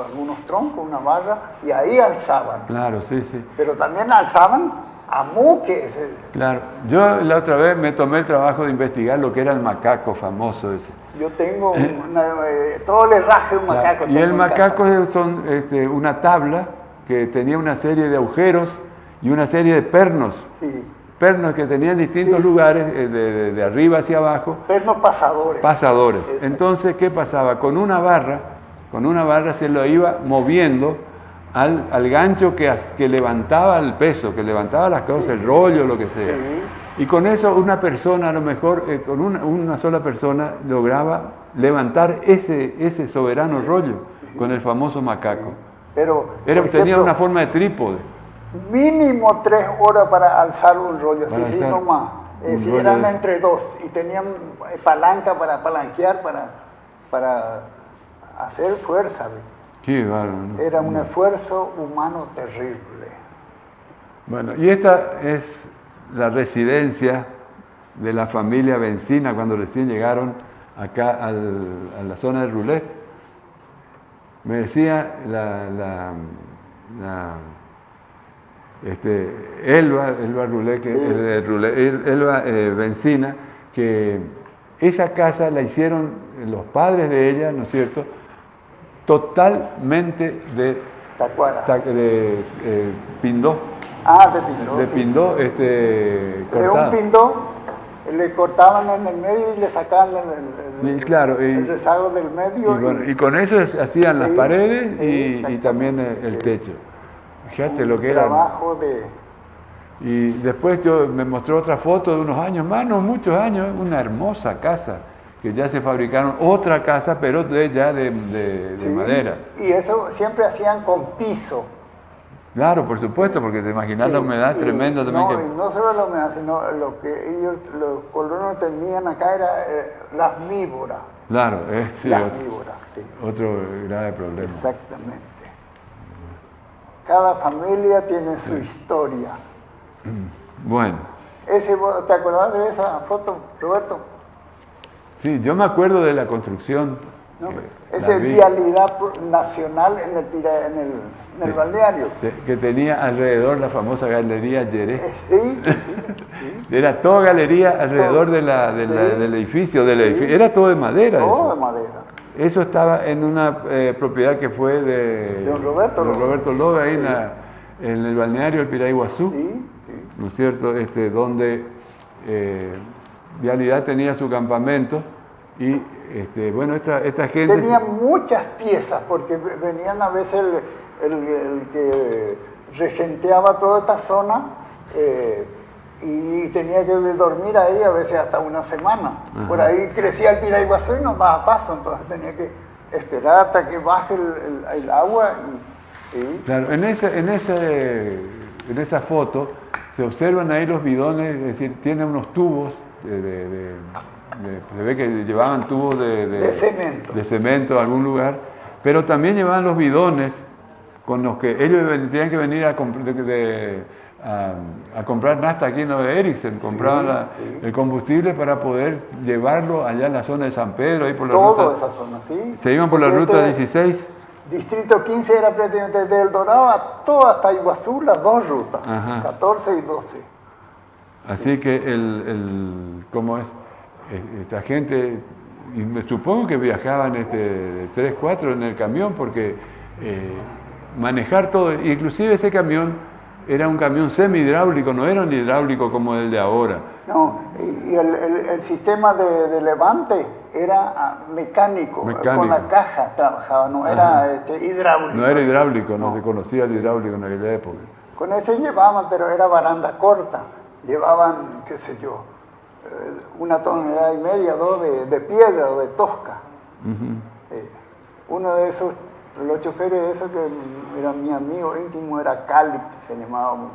algunos troncos, una barra, y ahí alzaban. Claro, sí. Pero también alzaban a muques. Claro, yo la otra vez me tomé el trabajo de investigar lo que era el macaco famoso ese. Yo tengo todo el herraje de un macaco. Y el macaco es una tabla que tenía una serie de agujeros y una serie de pernos. Sí. Pernos que tenían distintos lugares, de arriba hacia abajo. Pernos pasadores. Pasadores. Entonces, ¿qué pasaba? Con una barra se lo iba moviendo al gancho que levantaba el peso, que levantaba las cosas, el rollo, lo que sea. Sí. Y con eso una persona, a lo mejor, con una sola persona, lograba levantar ese soberano rollo. con el famoso macaco. Pero, Tenía por ejemplo, una forma de trípode. mínimo 3 horas para alzar un rollo, Para sí, alzar nomás. un Si rollo eran de- entre dos y tenían palanca para palanquear, para hacer fuerza. ¿ve? Qué bárbaro, ¿no? Era un esfuerzo humano terrible. Bueno, y esta es la residencia de la familia Bencina cuando recién llegaron acá a la zona de Roulette. Me decía Elba Roulette, Elba Bencina, que esa casa la hicieron los padres de ella, ¿no es cierto?, totalmente de Tacuara. pindó, De pindó. de sí. pindó De un cortado. pindó, le cortaban en el medio y le sacaban Y claro, el rezago del medio. Y, bueno, y con eso hacían las Sí, paredes sí, y exactamente. también el Sí. techo. Fíjate un lo que era. trabajo de... Y después me mostró otra foto de unos años más, no muchos años, una hermosa casa, que ya se fabricaron otra casa, pero ya de Sí, madera. Y eso siempre hacían con piso. Claro, por supuesto, porque te imaginas la Sí, humedad y tremenda también. No, y no solo la humedad, sino lo que los colonos tenían acá era las víboras. Claro, sí, Las víboras, sí. otro grave problema. Exactamente. Cada familia tiene su historia. Bueno, ¿Te acordás de esa foto, Roberto? sí, yo me acuerdo de la construcción. ¿No? la Esa es vi. vialidad nacional en el Sí. balneario. Que tenía alrededor la famosa galería Yeré. Sí, sí. Era toda galería alrededor Todo. del edificio, Sí. Era todo de madera. Todo Eso. de madera. Eso estaba en una propiedad que fue de Don Roberto don Lobe. Roberto Lobe, ahí Sí. en el balneario del Piraiguazú, Sí, sí. ¿no es cierto? Donde Vialidad tenía su campamento y bueno, esta gente... Tenía muchas piezas porque venían a veces el que regenteaba toda esta zona y tenía que dormir ahí a veces hasta una semana. Ajá. Por ahí crecía el Piraiguazú y no daba paso, entonces tenía que esperar hasta que baje el agua. Sí. Claro, en esa foto se observan ahí los bidones, es decir, tiene unos tubos, se ve que llevaban tubos de cemento a algún lugar, pero también llevaban los bidones con los que ellos tenían que venir a comprar nafta aquí en la de Ericsson, compraban el combustible para poder llevarlo allá en la zona de San Pedro, ahí por la Toda ruta. esa zona, sí. Se iban por la ruta 16. Distrito 15 era prácticamente desde El Dorado a todo hasta Iguazú, las dos rutas, Ajá. 14 y 12. Así que ¿cómo es? Esta gente, y me supongo que viajaban 3, 4 en el camión, porque manejar todo, inclusive ese camión era un camión semi-hidráulico, no era un hidráulico como el de ahora. No, y el sistema de levante era mecánico, con la caja trabajaba, no era hidráulico. No era hidráulico, no se conocía el hidráulico en aquella época. Con ese llevaban, pero era baranda corta, llevaban, qué sé yo, 1,5 toneladas, 2 de piedra o de tosca. Uno de esos, los choferes de esos que era mi amigo íntimo, era Kalik, se llamaba, un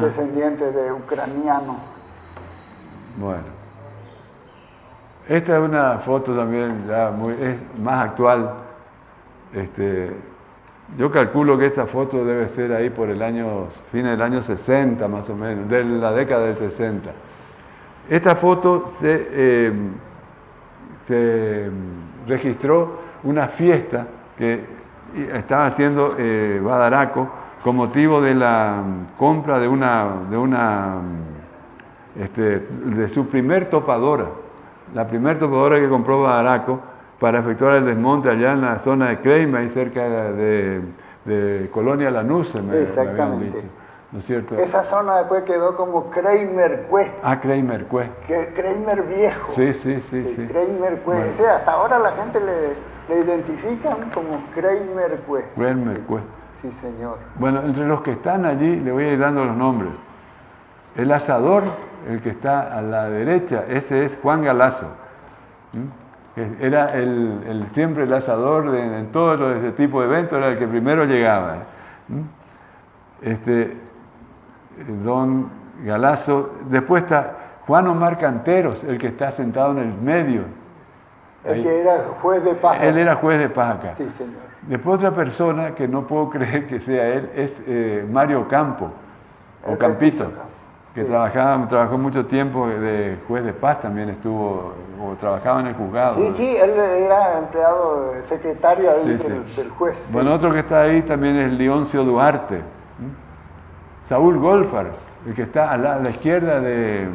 descendiente de ucraniano. Bueno. Esta es una foto también ya es más actual. Yo calculo que esta foto debe ser ahí por fin del año 60 más o menos, de la década del 60. Esta foto se registró una fiesta que estaba haciendo Badaraco con motivo de la compra de su primer topadora. La primer topadora que compró Badaraco para efectuar el desmonte allá en la zona de Creima, ahí cerca de Colonia Lanús, me habían dicho, ¿no es cierto? Esa zona después quedó como Kreimercue. Kreimercue. Kreimer viejo. Sí. Kreimercue. Bueno. O sea, hasta ahora la gente le identifican como Kreimercue. Kreimercue. Sí, señor. Bueno, entre los que están allí, le voy a ir dando los nombres. El asador, el que está a la derecha, ese es Juan Galazo. que era siempre el asador en todos ese tipo de eventos, era el que primero llegaba. Don Galazo, después está Juan Omar Canteros, el que está sentado en el medio. El que era juez de paz. Él era juez de paz acá. Sí, señor. Después otra persona que no puedo creer que sea él es Mario Campo, o El Campito, Campito, que sí. trabajó mucho tiempo de juez de paz, también estuvo, o trabajaba en el juzgado. Sí, él era empleado, secretario ahí Sí. del juez. Bueno, otro que está ahí también es Leoncio Duarte. Saúl Golfar, el que está a la izquierda De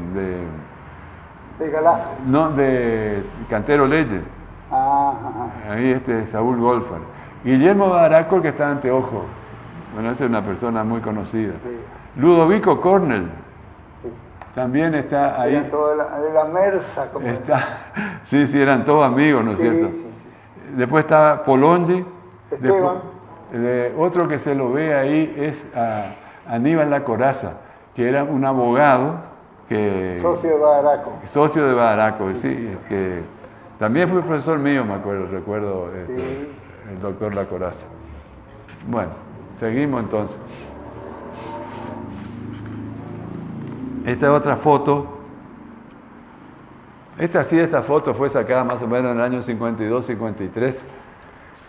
Galazo. de Cantero Leyes. Ajá. Ahí Saúl Golfar. Guillermo Badaraco, el que está anteojo. Bueno, esa es una persona muy conocida. Sí. Ludovico Cornell, Sí. también está ahí. Era todo de la Mersa, como Sí, eran todos amigos, ¿no es Sí, cierto? sí, sí. Después está Polongi. Esteban. Otro que se lo ve ahí es a Aníbal La Coraza, que era un abogado que... Socio de Badaraco. Sí, que también fue profesor mío, recuerdo Sí. el doctor La Coraza. Bueno, seguimos entonces. Esta es otra foto. Esta foto fue sacada más o menos en el año 52, 53.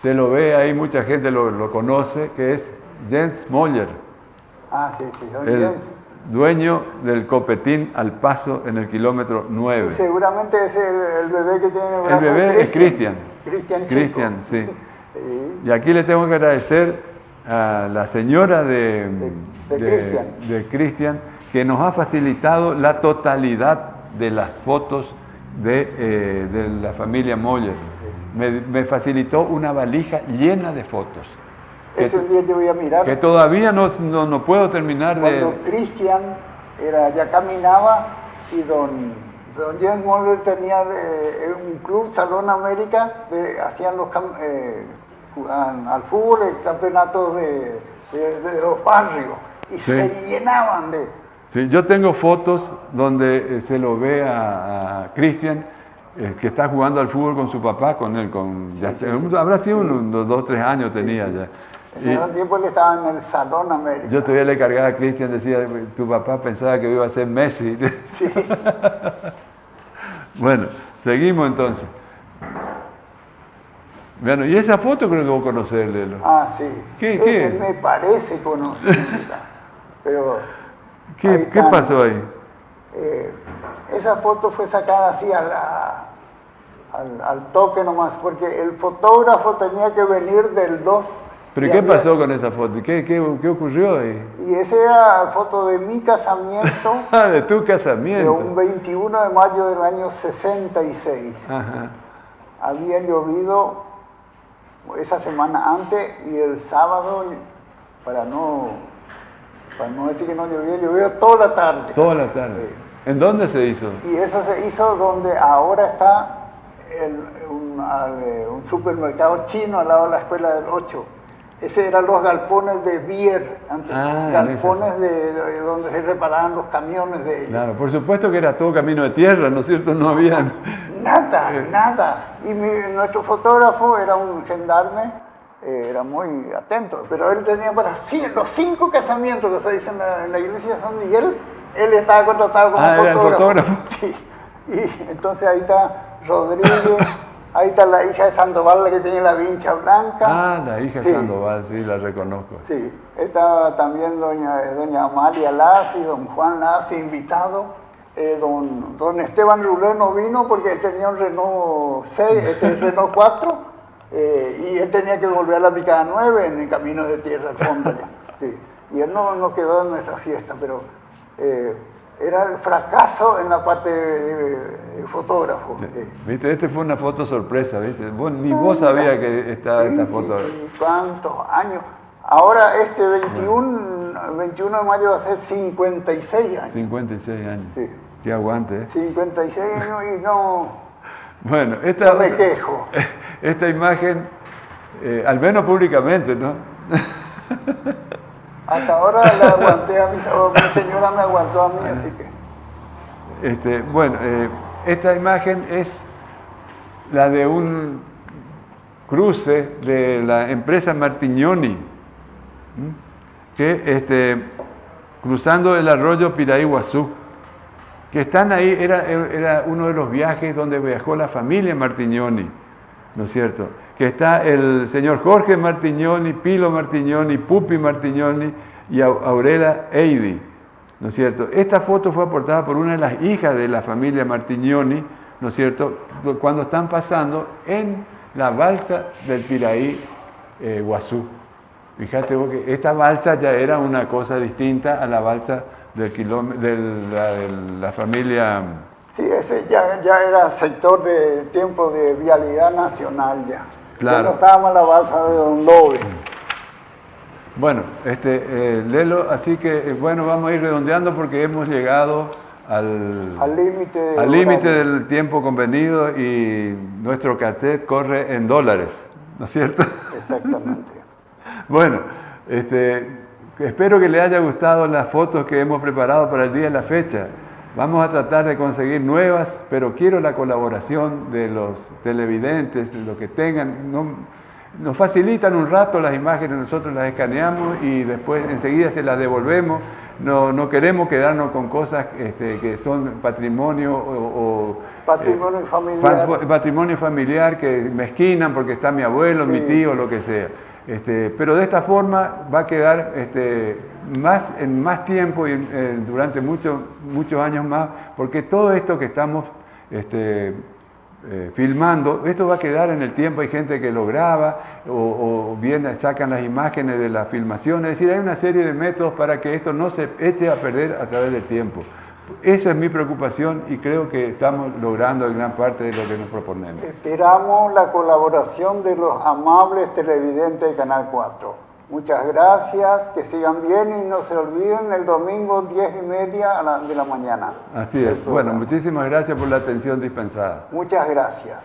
Se lo ve ahí, mucha gente lo conoce, que es Jens Moller, Sí, don el Jens. dueño del Copetín Al Paso en el kilómetro 9. Seguramente es el bebé que tiene el El bebé es Cristian. Cristian, sí. Sí. Y aquí le tengo que agradecer a la señora de Cristian, que nos ha facilitado la totalidad de las fotos de la familia Moller. Me facilitó una valija llena de fotos. Ese día yo voy a mirar. Que todavía no puedo terminar Cuando Cristian ya caminaba y don Jens Moller tenía un club, Salón América, hacían jugaban al fútbol, campeonatos de los barrios y Sí. se llenaban de... Sí, yo tengo fotos donde se lo ve a Cristian que está jugando al fútbol con su papá, con él, habrá sido unos 2 o 3 años tenía ya. En ese tiempo él estaba en el Salón América. Yo todavía le cargaba a Cristian, decía, tu papá pensaba que iba a ser Messi. Sí. Bueno, seguimos entonces. Bueno, y esa foto creo que vos conocés, Lelo. Sí. ¿Qué? Ese me parece conocida. Pero ¿Qué pasó ahí? Esa foto fue sacada así al toque nomás, porque el fotógrafo tenía que venir del 2. ¿Pero qué pasó con esa foto? ¿Qué ocurrió ahí? Y esa era foto de mi casamiento. De tu De casamiento. un 21 de mayo del año 66. Ajá. Había llovido esa semana antes y el sábado, para no decir que no llovió toda la tarde. Toda la tarde. ¿En dónde se hizo? Y eso se hizo donde ahora está un supermercado chino al lado de la escuela del 8. Ese eran los galpones de Bier, galpones de donde se reparaban los camiones de ellos. Claro, por supuesto que era todo camino de tierra, ¿no es cierto? No había... Nada. Y nuestro fotógrafo era un gendarme, era muy atento, pero él tenía para los 5 casamientos que se dicen en la iglesia de San Miguel, él estaba contratado como fotógrafo. Era el fotógrafo. Sí. Y entonces ahí está Rodríguez, ahí está la hija de Sandoval, la que tiene la vincha blanca. La hija de Sí. Sandoval, sí, la reconozco. Sí, estaba también doña Amalia Lassi, don Juan Lassi invitado. Don Esteban Rulé no vino porque él tenía un Renault 6, Renault 4, y él tenía que volver a la Picada 9 en el camino de tierra al fondo ya. Sí. Y él no quedó en nuestra fiesta, pero era el fracaso en la parte de fotógrafo. Sí. ¿Viste? Este fue una foto sorpresa, ¿viste? Ni vos sabías que estaba esta foto. Sí, ¿cuántos años? Ahora 21 de mayo va a ser 56 años. 56 años. Sí. Qué aguante, ¿eh? 56 años y no Bueno, me quejo. Esta imagen, al menos públicamente, ¿no? Hasta ahora la aguanté a mi señora me aguantó a mí, así que... Bueno, esta imagen es la de un cruce de la empresa Martignoni, que cruzando el arroyo Piraí-Guazú, que están ahí, era uno de los viajes donde viajó la familia Martignoni, ¿no es cierto? Que está el señor Jorge Martignoni, Pilo Martignoni, Pupi Martignoni y Aurela Eidi, ¿no es cierto? Esta foto fue aportada por una de las hijas de la familia Martignoni, ¿no es cierto?, cuando están pasando en la balsa del Piraí Guazú. Fíjate vos que esta balsa ya era una cosa distinta a la balsa de la familia. Sí, ese ya era sector de tiempo de vialidad nacional ya. Claro. Ya no estábamos en la balsa de Don Lobe. Bueno, Lelo, así que bueno, vamos a ir redondeando porque hemos llegado al límite del tiempo convenido y nuestro cassette corre en dólares, ¿no es cierto? Exactamente. Bueno, espero que les haya gustado las fotos que hemos preparado para el día de la fecha. Vamos a tratar de conseguir nuevas, pero quiero la colaboración de los televidentes, de los que tengan. Nos facilitan un rato las imágenes, nosotros las escaneamos y después enseguida se las devolvemos. No queremos quedarnos con cosas que son patrimonio patrimonio familiar. Patrimonio familiar que me esquinan porque está mi abuelo, mi tío, lo que sea. Pero de esta forma va a quedar en más tiempo y durante muchos años más, porque todo esto que estamos filmando, esto va a quedar en el tiempo. Hay gente que lo graba o viene, sacan las imágenes de la filmación, es decir, hay una serie de métodos para que esto no se eche a perder a través del tiempo. Esa es mi preocupación y creo que estamos logrando en gran parte de lo que nos proponemos. Esperamos la colaboración de los amables televidentes de Canal 4. Muchas gracias, que sigan bien y no se olviden el domingo 10:30 de la mañana. Así es. Bueno, muchísimas gracias por la atención dispensada. Muchas gracias.